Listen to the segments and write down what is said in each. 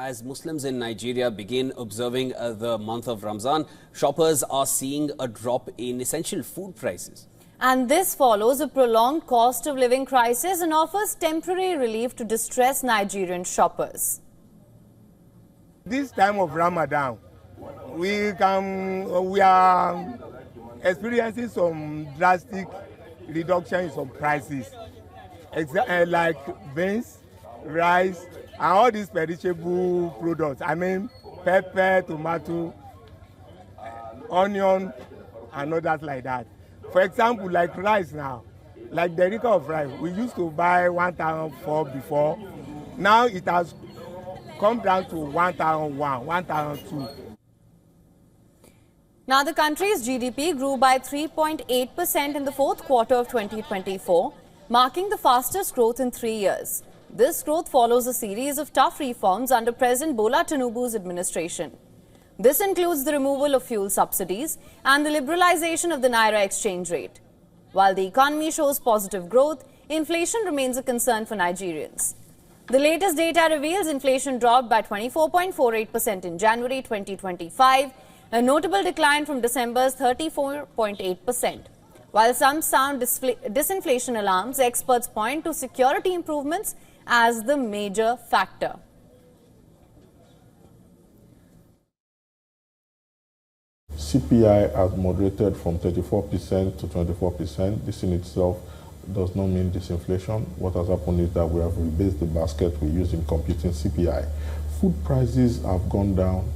As Muslims in Nigeria begin observing the month of Ramzan, shoppers are seeing a drop in essential food prices. And this follows a prolonged cost of living crisis and offers temporary relief to distressed Nigerian shoppers. This time of Ramadan, we are experiencing some drastic reduction in some prices, like beans, rice, and all these perishable products. I mean, pepper, tomato, onion, and others like that. For example, like rice now, like the rica of rice, we used to buy 1,004 before. Now it has come down to 1,001, 1,002. Now, the country's GDP grew by 3.8% in the fourth quarter of 2024, marking the fastest growth in 3 years. This growth follows a series of tough reforms under President Bola Tinubu's administration. This includes the removal of fuel subsidies and the liberalization of the Naira exchange rate. While the economy shows positive growth, inflation remains a concern for Nigerians. The latest data reveals inflation dropped by 24.48% in January 2025, a notable decline from December's 34.8%. While some sound disinflation alarms, experts point to security improvements as the major factor. CPI has moderated from 34% to 24%. This in itself does not mean disinflation. What has happened is that we have rebased the basket we use in computing CPI. Food prices have gone down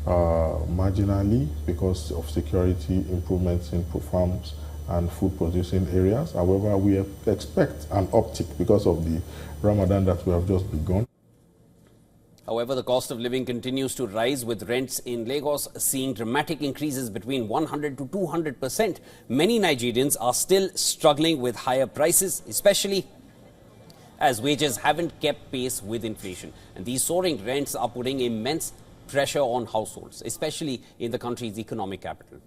marginally because of security improvements in farms and food producing areas. However, we expect an uptick because of the Ramadan that we have just begun. However, the cost of living continues to rise, with rents in Lagos seeing dramatic increases between 100 to 200%. Many Nigerians are still struggling with higher prices, especially as wages haven't kept pace with inflation. And these soaring rents are putting immense pressure on households, especially in the country's economic capital.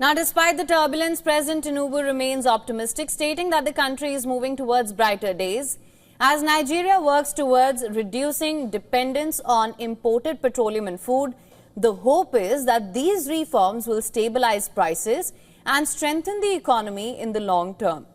Now, despite the turbulence, President Tinubu remains optimistic, stating that the country is moving towards brighter days. As Nigeria works towards reducing dependence on imported petroleum and food, the hope is that these reforms will stabilize prices and strengthen the economy in the long term.